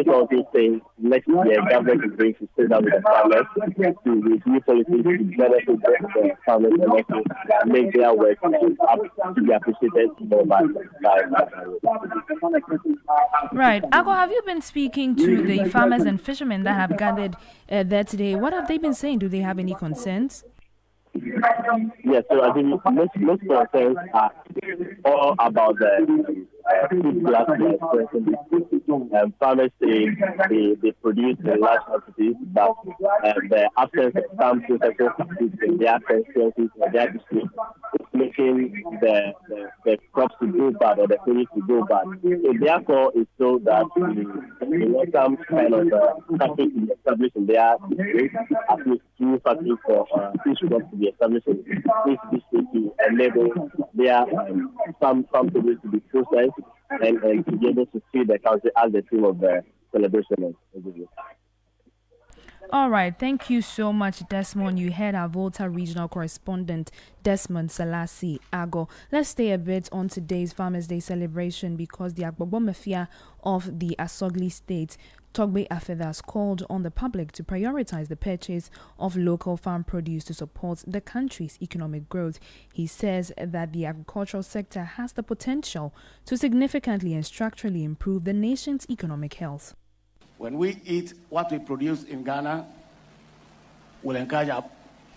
this also saying next year government is going to sit down with the farmers to review policies to benefit the farmers and also make their work up to be appreciated more by. Right. Ago, have you been speaking to the farmers and fishermen that have gathered there today? What have they been saying? Do they have any concerns? Yes, so I think most concerns are all about the food glass. Farmers say they produce in large quantities, but the absence of some processing facilities in their constituencies or their districts is making the crops to go bad or the produce to go bad. So therefore, it's so that we want some kind of factory to be established in their district, at least 2 factories for fish crops to be established in each district to enable their farm produce to be processed and to be able to feed the country as the theme of the celebration. All right. Thank you so much, Desmond. You heard our Volta regional correspondent, Desmond Salasi Ago. Let's stay a bit on today's Farmers' Day celebration because the Agbogbo Mafia of the Asogli State, Togbe Afedas, called on the public to prioritize the purchase of local farm produce to support the country's economic growth. He says that the agricultural sector has the potential to significantly and structurally improve the nation's economic health. When we eat what we produce in Ghana, we'll encourage our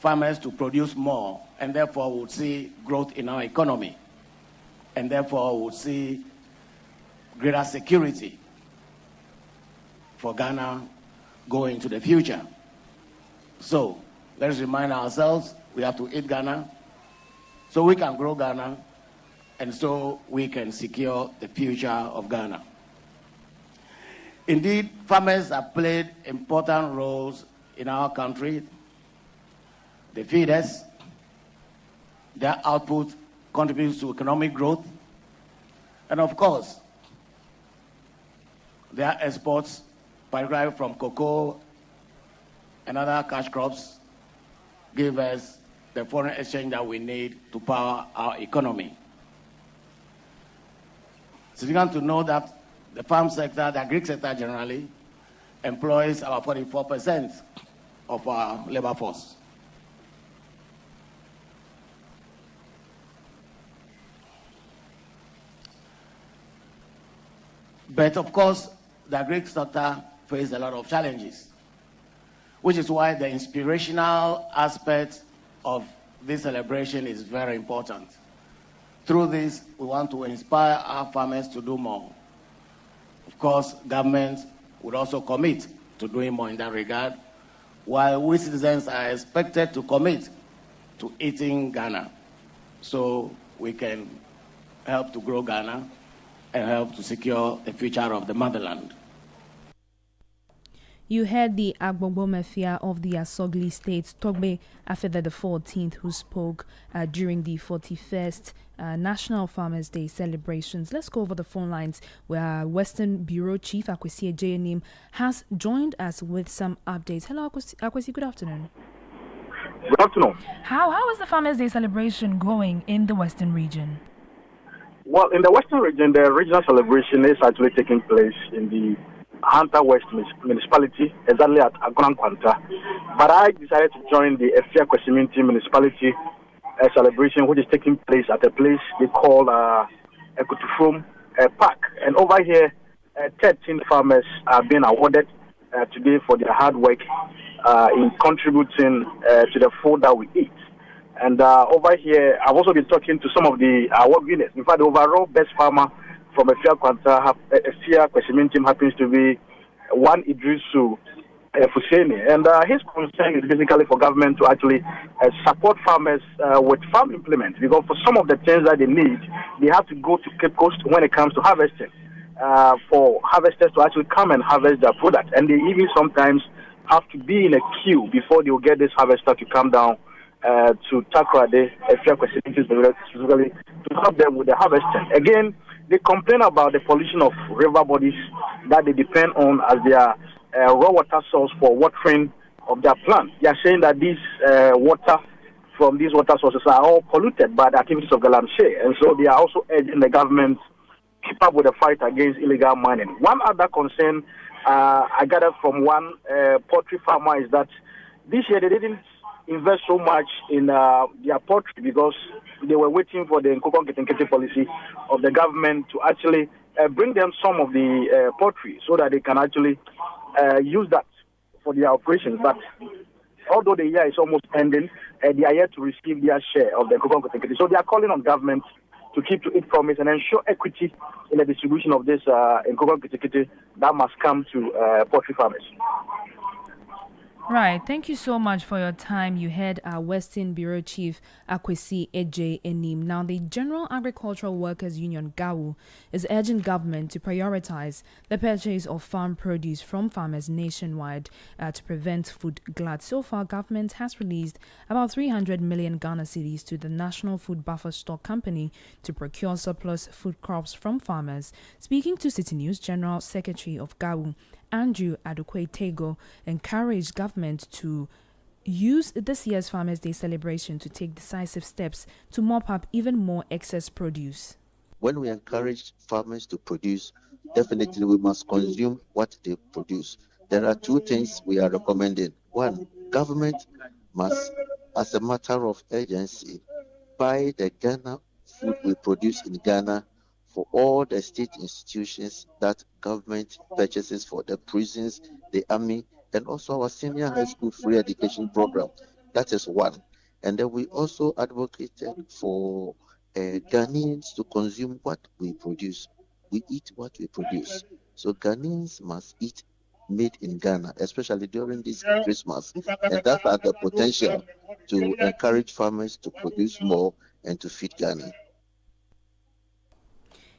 farmers to produce more, and therefore we'll see growth in our economy, and therefore we'll see greater security for Ghana going into the future. So let's remind ourselves we have to eat Ghana so we can grow Ghana and so we can secure the future of Ghana. Indeed, farmers have played important roles in our country. They feed us, their output contributes to economic growth, and of course, their exports, particularly from cocoa and other cash crops, give us the foreign exchange that we need to power our economy. It's significant to know that the farm sector, the agri sector generally, employs about 44% of our labor force. But of course, the agri sector faces a lot of challenges, which is why the inspirational aspect of this celebration is very important. Through this, we want to inspire our farmers to do more. Of course, government would also commit to doing more in that regard, while we citizens are expected to commit to eating Ghana so we can help to grow Ghana and help to secure the future of the motherland. You heard the Agbogbo Mafia of the Asogli State, Togbe Afeda the 14th, who spoke during the 41st National Farmers' Day celebrations. Let's go over the phone lines where Western Bureau Chief Akwesi Ejeanim has joined us with some updates. Hello, Akwesi, good afternoon. Good afternoon. How is the Farmers' Day celebration going in the Western region? Well, in the Western region, the regional celebration is actually taking place in the Hunter West municipality, exactly at Agonan Kwanta. But I decided to join the Efia Kwesiminti municipality celebration, which is taking place at a place they call Ekutufum Park. And over here, 13 farmers are being awarded today for their hard work in contributing to the food that we eat. And over here, I've also been talking to some of the award winners. In fact, the overall best farmer from Efia Kwanta, Efia Kwesiminti happens to be one Idrisu Fuseni. And his concern is basically for government to actually support farmers with farm implements, because for some of the things that they need, they have to go to Cape Coast when it comes to harvesting, for harvesters to actually come and harvest their product. And they even sometimes have to be in a queue before they will get this harvester to come down to Takrade, Efia Kwesiminti, specifically to help them with the harvesting. Again, they complain about the pollution of river bodies that they depend on as their raw water source for watering of their plants. They are saying that this water from these water sources are all polluted by the activities of Galamsey, and so they are also urging the government to keep up with the fight against illegal mining. One other concern I gathered from one poultry farmer is that this year they didn't invest so much in their poultry because they were waiting for the Nkokon Ketenkete policy of the government to actually bring them some of the poultry so that they can actually use that for their operations. But although the year is almost ending, they are yet to receive their share of the Nkokon Ketenkete. So they are calling on government to keep to its promise and ensure equity in the distribution of this Nkokon Ketenkete that must come to poultry farmers. Right. Thank you so much for your time. You heard our Western Bureau Chief Akwesi Eje Enim. Now, the General Agricultural Workers Union GAWU is urging government to prioritize the purchase of farm produce from farmers nationwide to prevent food glut. So far, government has released about 300 million Ghana cedis to the National Food Buffer Stock Company to procure surplus food crops from farmers. Speaking to Citi News, General Secretary of GAWU, Andrew Adokwe-Tego, encouraged government to use this year's Farmers' Day celebration to take decisive steps to mop up even more excess produce. When we encourage farmers to produce, definitely we must consume what they produce. There are two things we are recommending. One, government must, as a matter of urgency, buy the Ghana food we produce in Ghana for all the state institutions that government purchases for the prisons, the army, and also our senior high school free education program. That is one. And then we also advocated for Ghanaians to consume what we produce. We eat what we produce. So Ghanaians must eat made in Ghana, especially during this Christmas. And that has the potential to encourage farmers to produce more and to feed Ghana.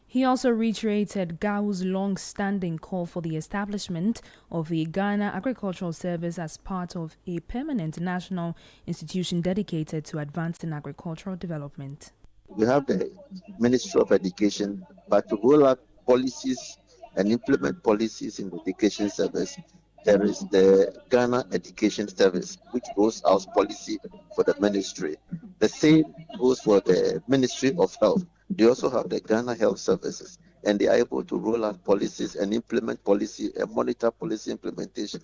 He also reiterated GAWU's long-standing call for the establishment of the Ghana Agricultural Service as part of a permanent national institution dedicated to advancing agricultural development. We have the Ministry of Education, but to roll out policies and implement policies in the education service, there is the Ghana Education Service, which rolls out policy for the ministry. The same goes for the Ministry of Health. They also have the Ghana Health Services, and they are able to roll out policies and implement policy and monitor policy implementation.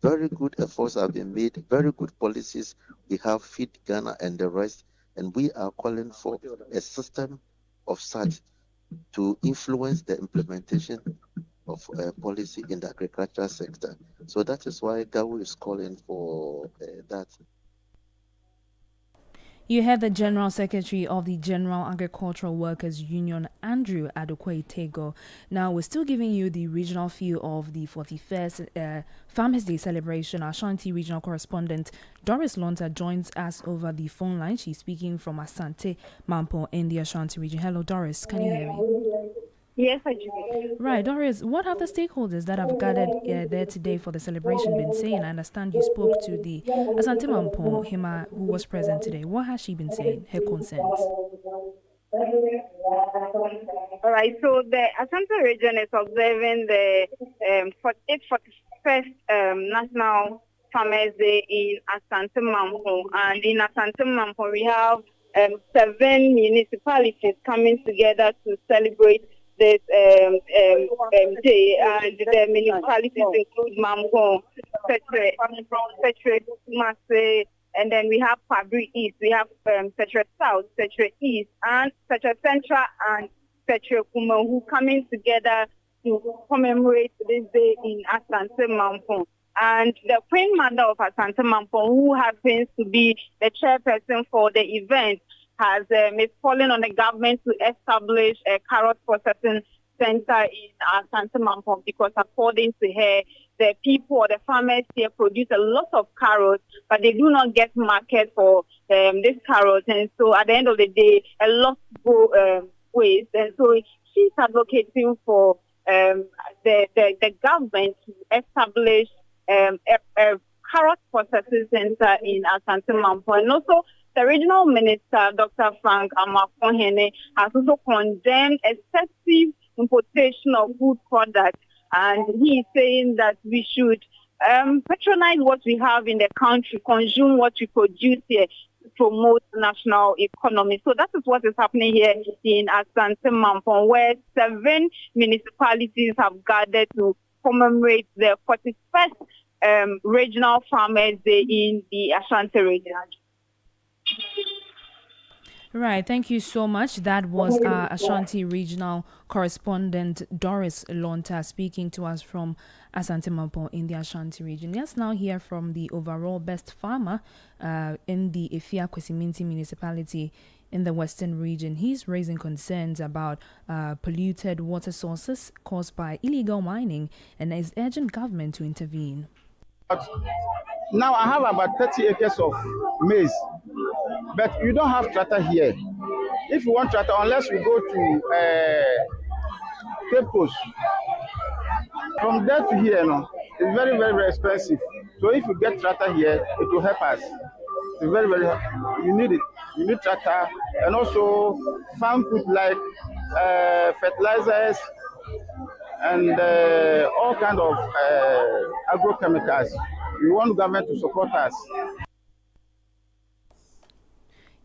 Very good efforts have been made, very good policies. We have Feed Ghana and the rest, and we are calling for a system of such to influence the implementation of policy in the agricultural sector. So that is why GAWU is calling for that. You heard the General Secretary of the General Agricultural Workers Union, Andrew Adokwe-Tego. Now, we're still giving you the regional feel of the 41st Farmers' Day celebration. Our Ashanti regional correspondent, Doris Lonta, joins us over the phone line. She's speaking from Asante Mampo in the Ashanti region. Hello, Doris. Can you hear me? Yes, I do. Right, Doris, what have the stakeholders that have gathered there today for the celebration been saying? I understand you spoke to the Asante Mampo Hima, who was present today. What has she been saying, her concerns? All right, so the Asante region is observing the 41st National Farmers Day in Asante Mampo. And in Asante Mampo, we have 7 municipalities coming together to celebrate this day, and the municipalities include Mampo, Petre, Mase, and then we have Fabri East, we have Petre South, Petre East, and Petre Central and Petre Kuma, who coming together to commemorate this day in Asante Mampo. And the Queen Mother of Asante Mampo, who happens to be the chairperson for the event, is calling on the government to establish a carrot processing center in Asante Mampo, because according to her, the people or the farmers here produce a lot of carrots, but they do not get market for this carrot. And so at the end of the day, a lot go waste. And so she's advocating for the government to establish a carrot processing center in Asante Mampo. And also, the regional minister, Dr. Frank Amakohene, has also condemned excessive importation of food products. And he is saying that we should patronize what we have in the country, consume what we produce here to promote national economy. So that is what is happening here in Asante Mampo, where 7 municipalities have gathered to commemorate the 41st Regional Farmers Day in the Ashanti region. Right, thank you so much. That was our Ashanti regional correspondent Doris Lonta speaking to us from Asante Mampo in the Ashanti region. Let's now hear from the overall best farmer in the Efia Kwesiminti municipality in the western region. He's raising concerns about polluted water sources caused by illegal mining and is urging government to intervene. Now I have about 30 acres of maize, but you don't have tractor here. If you want tractor, unless you go to Cape Coast, from there to here, no, it's very, very, very expensive. So if you get tractor here, it will help us. It's very, very, you need it. You need tractor, and also farm food like fertilizers and all kind of agrochemicals. We want government to support us.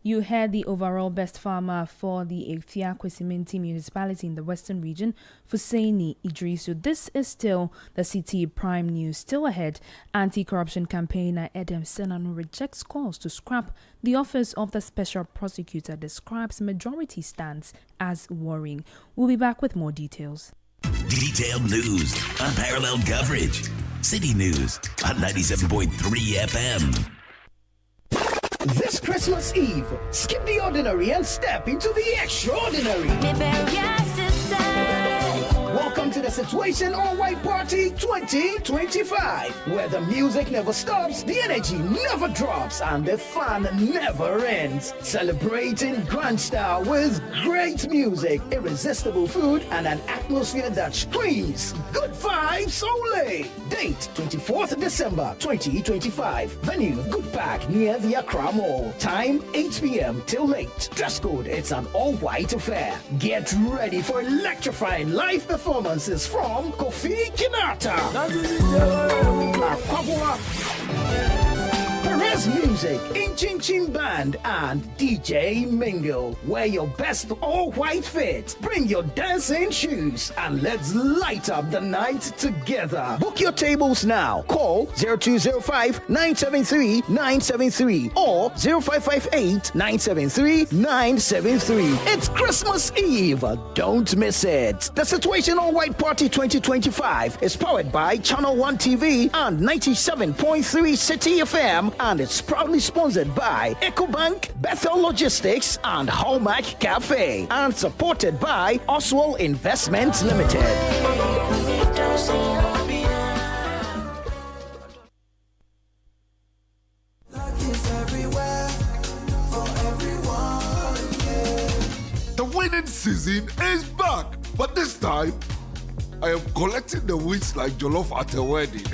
You heard the overall best farmer for the Efia Kwesiminti municipality in the western region, Fusaini Idrisu. This is still the Citi Prime News. Still ahead, anti-corruption campaigner Edem Senanu rejects calls to scrap the office of the special prosecutor, describes majority stance as worrying. We'll be back with more details. Detailed news, unparalleled coverage. City News on 97.3 FM. This Christmas Eve, skip the ordinary and step into the extraordinary. Welcome to the Situation All White Party 2025, where the music never stops, the energy never drops, and the fun never ends. Celebrating grand style with great music, irresistible food, and an atmosphere that screams good vibes only. Date 24th December 2025. Venue Good Park near the Accra Mall. Time 8 p.m. till late. Dress code, it's an all-white affair. Get ready for electrifying live performances from Kofi Kinata, Perez Music, Inchin Chin Band, and DJ Mingle. Wear your best all-white fit. Bring your dancing shoes and let's light up the night together. Book your tables now. Call 0205-973-973 or 0558-973-973. It's Christmas Eve. Don't miss it. The Situation All White Party 2025 is powered by Channel 1 TV and 97.3 Citi FM, and it's proudly sponsored by EcoBank, Bethel Logistics, and Hallmark Cafe, and supported by Oswald Investments Limited. The winning season is back, but this time I am collecting the wins like Jollof at a wedding.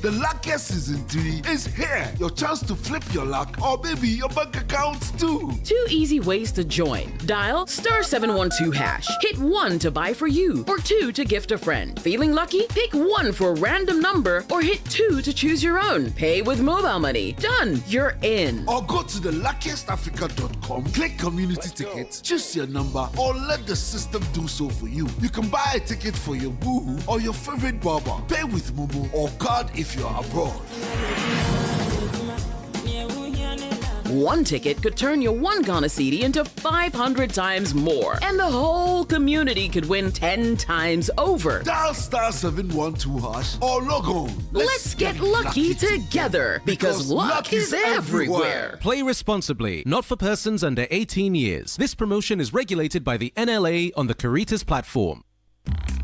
The luckiest season 3 is here. Your chance to flip your luck or maybe your bank accounts too. 2 easy ways to join. Dial *712#. Hit 1 to buy for you or 2 to gift a friend. Feeling lucky? Pick 1 for a random number or hit 2 to choose your own. Pay with mobile money. Done. You're in. Or go to theluckiestafrica.com, click community tickets, choose your number, or let the system do so for you. You can buy a ticket for your boo or your favorite barber. Pay with Momo or card if you're abroad. 1 ticket could turn your 1 Ghana cedi into 500 times more, and the whole community could win 10 times over. Dial *712# or log on. Let's get lucky together, because luck is everywhere. Play responsibly, not for persons under 18 years. This promotion is regulated by the NLA on the Caritas platform.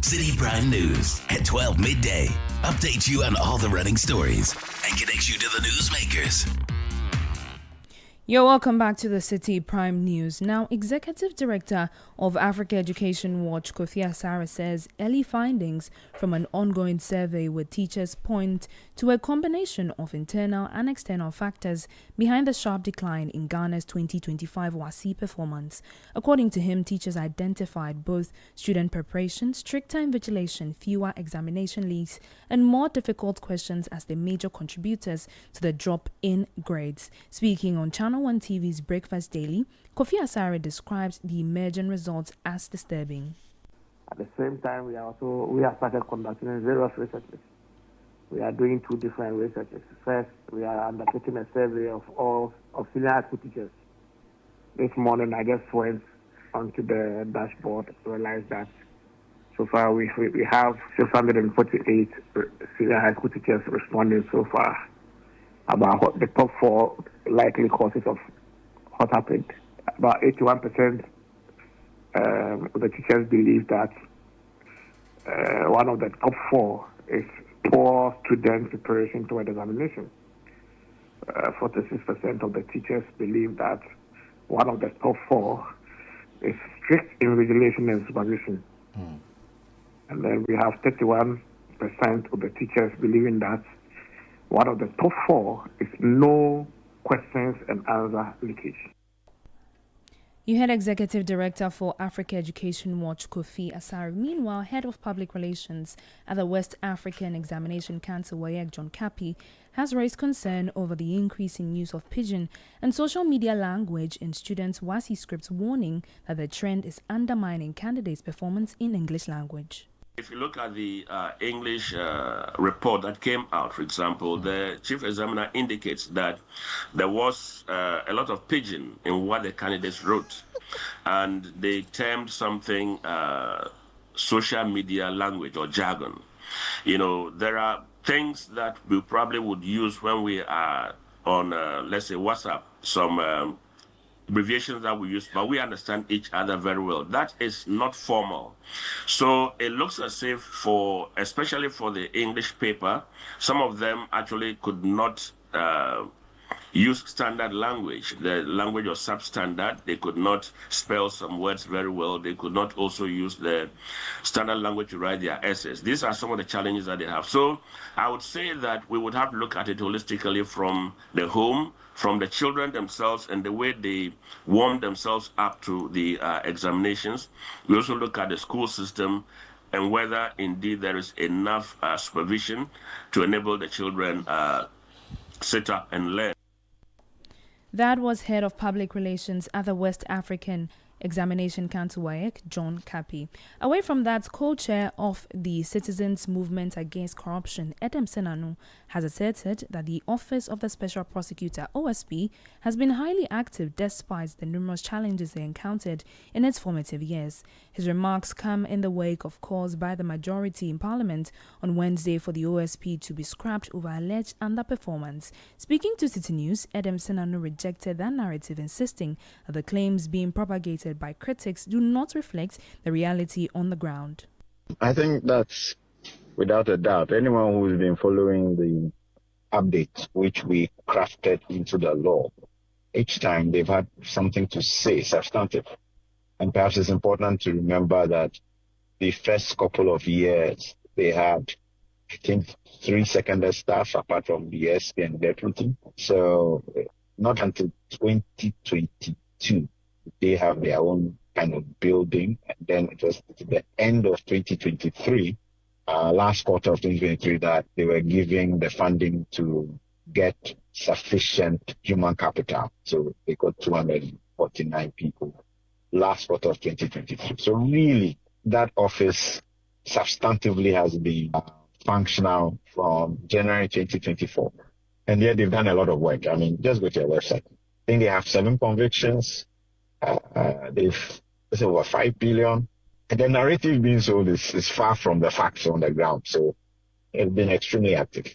City Prime News at 12 midday. Updates you on all the running stories and connects you to the newsmakers. You're welcome back to the Citi Prime News. Now, Executive Director of Africa Education Watch, Kofi Asare, says early findings from an ongoing survey with teachers point to a combination of internal and external factors behind the sharp decline in Ghana's 2025 WASSCE performance. According to him, teachers identified both student preparation, stricter invigilation, fewer examination leaks, and more difficult questions as the major contributors to the drop in grades. Speaking on Channel 1 TV's Breakfast Daily, Kofi Asare describes the emerging results as disturbing. At the same time, we have started conducting various researches. We are doing two different researches. First, we are undertaking a survey of all senior high school teachers. This morning, I just went onto the dashboard to realize that so far we have 648 senior high school teachers responding so far about what the top 4 likely causes of what happened. About 81% of the teachers believe that one of the top 4 is poor student preparation toward examination. 46% of the teachers believe that one of the top 4 is strict invigilation and supervision. And then we have 31% of the teachers believing that one of the top 4 is no questions and answer leakage. You heard Executive Director for Africa Education Watch, Kofi Asare. Meanwhile, Head of Public Relations at the West African Examination Council, WAEC, John Kapi, has raised concern over the increasing use of pidgin and social media language in students' WASI scripts, warning that the trend is undermining candidates' performance in English language. If you look at the English report that came out, for example, the chief examiner indicates that there was a lot of pidgin in what the candidates wrote, and they termed something social media language or jargon. You know, there are things that we probably would use when we are on, let's say, WhatsApp, some abbreviations that we use, but we understand each other very well. That is not formal. So it looks as if especially for the English paper, some of them actually could not use standard language. The language was substandard. They could not spell some words very well. They could not also use the standard language to write their essays. These are some of the challenges that they have. So I would say that we would have to look at it holistically from the home, from the children themselves and the way they warm themselves up to the examinations. We also look at the school system and whether indeed there is enough supervision to enable the children sit up and learn. That was Head of Public Relations at the West African Examination Council, WAEC, John Kapi. Away from that, co-chair of the Citizens Movement Against Corruption, Edem Senanu, has asserted that the Office of the Special Prosecutor, OSP, has been highly active despite the numerous challenges they encountered in its formative years. His remarks come in the wake of calls by the majority in Parliament on Wednesday for the OSP to be scrapped over alleged underperformance. Speaking to Citi News, Edem Senanu rejected that narrative, insisting that the claims being propagated by critics do not reflect the reality on the ground. I think that's without a doubt. Anyone who's been following the updates which we crafted into the law, each time they've had something to say, substantive. And perhaps it's important to remember that the first couple of years they had, I think, 3 secondary staff apart from the SP and deputy. So not until 2022 they have their own kind of building, and then it was to the end of 2023, last quarter of 2023, that they were giving the funding to get sufficient human capital. So they got 249 people last quarter of 2023. So really, that office substantively has been functional from January 2024. And yet they've done a lot of work. I mean, just go to their website. I think they have 7 convictions. It's over 5 billion. And the narrative being sold is far from the facts on the ground. So it's been extremely active.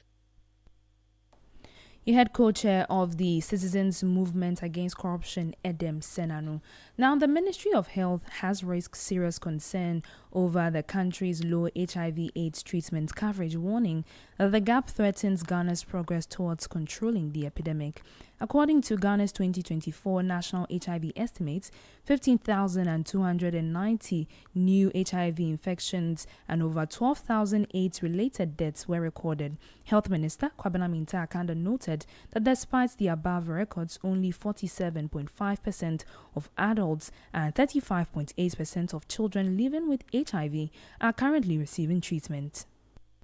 You had co-chair of the Citizens Movement Against Corruption, Edem Senanu. Now, the Ministry of Health has raised serious concern over the country's low HIV/AIDS treatment coverage, warning that the gap threatens Ghana's progress towards controlling the epidemic. According to Ghana's 2024 national HIV estimates, 15,290 new HIV infections and over 12,000 AIDS-related deaths were recorded. Health Minister Kwabena Mintah Akanda noted that despite the above records, only 47.5% of adults and 35.8% of children living with HIV are currently receiving treatment.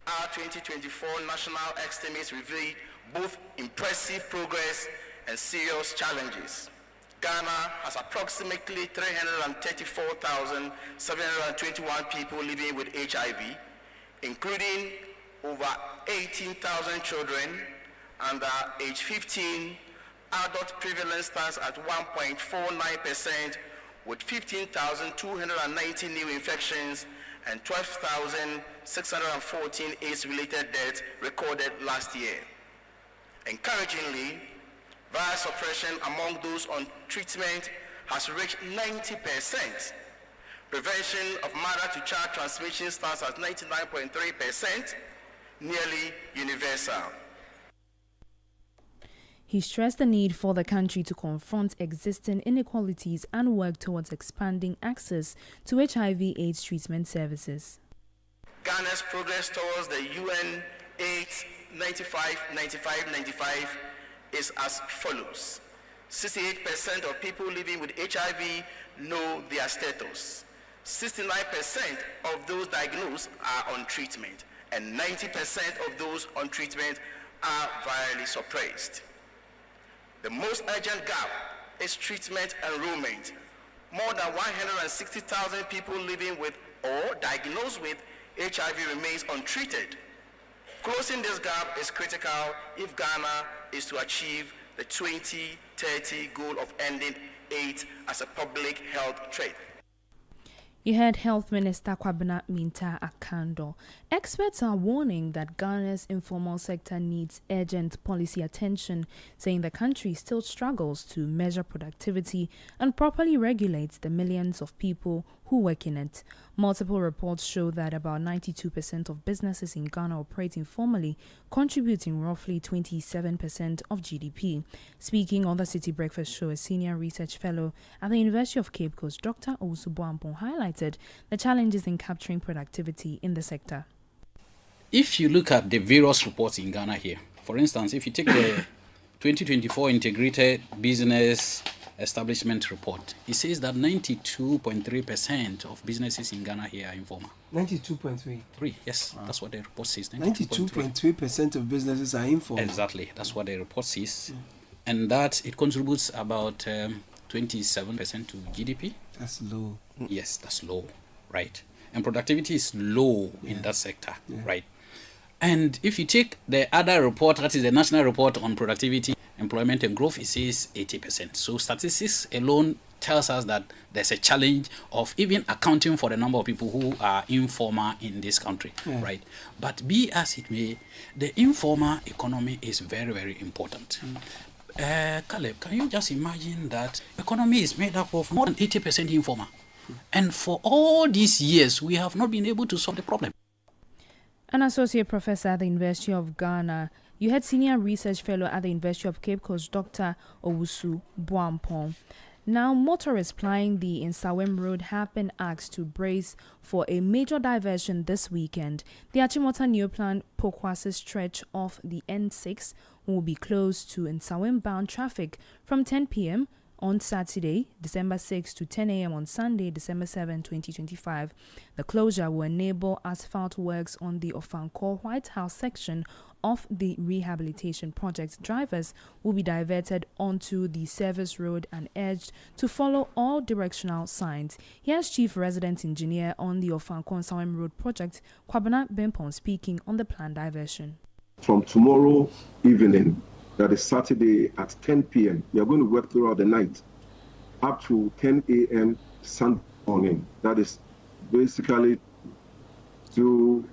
Our 2024 national estimates reveal both impressive progress and serious challenges. Ghana has approximately 334,721 people living with HIV, including over 18,000 children under age 15. Adult prevalence stands at 1.49%, with 15,290 new infections and 12,614 AIDS-related deaths recorded last year. Encouragingly, virus suppression among those on treatment has reached 90%. Prevention of mother-to-child transmission stands at 99.3%, nearly universal. He stressed the need for the country to confront existing inequalities and work towards expanding access to HIV/AIDS treatment services. Ghana's progress towards the UN AIDS 95 is as follows. 68% of people living with HIV know their status. 69% of those diagnosed are on treatment, and 90% of those on treatment are virally suppressed. The most urgent gap is treatment enrollment. More than 160,000 people living with or diagnosed with HIV remains untreated. Closing this gap is critical if Ghana is to achieve the 2030 goal of ending AIDS as a public health threat. You heard Health Minister Kwabena Minta Akando. Experts are warning that Ghana's informal sector needs urgent policy attention, saying the country still struggles to measure productivity and properly regulates the millions of people who work in it. Multiple reports show that about 92% of businesses in Ghana operate informally, contributing roughly 27% of GDP. Speaking on the Citi Breakfast Show, a senior research fellow at the University of Cape Coast, Dr. Owusu Boampong, highlighted the challenges in capturing productivity in the sector. If you look at the various reports in Ghana here, for instance, if you take the 2024 Integrated Business Establishment Report, it says that 92.3% of businesses in Ghana here are informal. 92.3? Yes, that's what the report says. 92.3% of businesses are informal. Exactly, that's what the report says. And that it contributes about 27% to GDP. That's low. Yes, that's low, right? And productivity is low in that sector, right? And if you take the other report, that is the national report on productivity, employment and growth, it says 80%. So statistics alone tells us that there's a challenge of even accounting for the number of people who are informal in this country, right? But be as it may, the informal economy is very, very important. Caleb, can you just imagine that economy is made up of more than 80% informal? And for all these years, we have not been able to solve the problem. An associate professor at the University of Ghana, you had senior research fellow at the University of Cape Coast, Dr. Owusu Boampong. Now, motorists plying the Nsawam Road have been asked to brace for a major diversion this weekend. The Achimota Neoplan Pokwase stretch of the N6 will be closed to Nsawam-bound traffic from 10 p.m. on Saturday, December 6 to 10 a.m. on Sunday, December 7, 2025. The closure will enable asphalt works on the Ofankor White House section of the rehabilitation project. Drivers will be diverted onto the service road and urged to follow all directional signs. Here's Chief Resident Engineer on the Ofankor Road project, Kwabena Bempong, speaking on the planned diversion. From tomorrow evening, that is Saturday at 10 p.m. We are going to work throughout the night up to 10 a.m. Sunday morning. That is basically to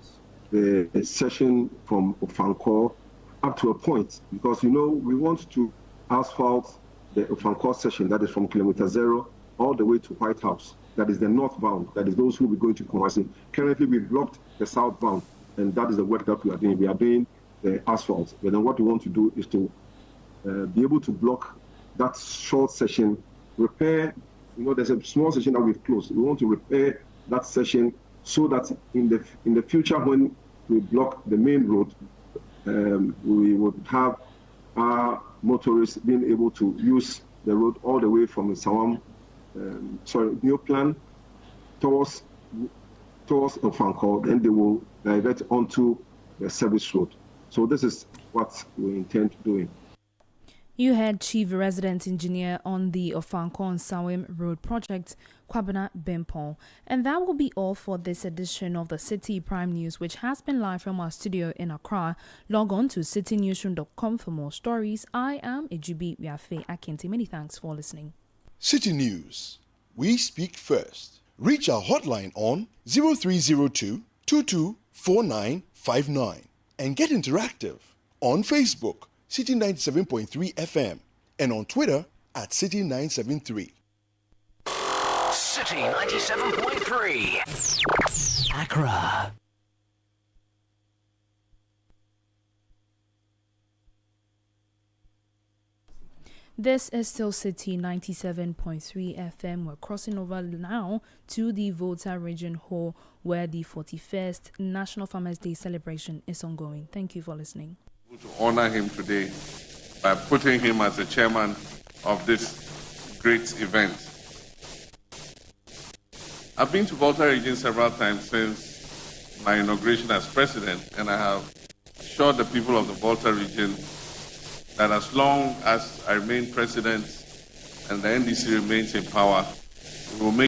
the session from Ofankor up to a point, because we want to asphalt the Ofankor session, that is from kilometer 0 all the way to White House. That is the northbound. That is those who will be going to Kumasi. Currently, we've blocked the southbound, and that is the work that we are doing. We are doing the asphalt. But then what we want to do is to be able to block that short section, repair, there's a small section that we've closed. We want to repair that section so that in the future when we block the main road, we would have our motorists being able to use the road all the way from the Neoplan towards Ofankor, then they will divert onto the service road. So this is what we intend doing. You had Chief Resident Engineer on the Ofankon Sawim Road Project, Kwabena Bimpon. And that will be all for this edition of the Citi Prime News, which has been live from our studio in Accra. Log on to citynewsroom.com for more stories. I am Ejubi Wiafe Akinti. Many thanks for listening. Citi News. We speak first. Reach our hotline on 0302 224959 and get interactive on Facebook, Citi 97.3 FM, and on Twitter at Citi 973. Citi 97.3 Accra. This is still Citi 97.3 FM. We're crossing over now to the Volta Region Hall, where the 41st National Farmers Day celebration is ongoing. Thank you for listening. To honor him today by putting him as the chairman of this great event. I've been to Volta Region several times since my inauguration as president, and I have assured the people of the Volta Region that as long as I remain president and the NDC remains in power, we will make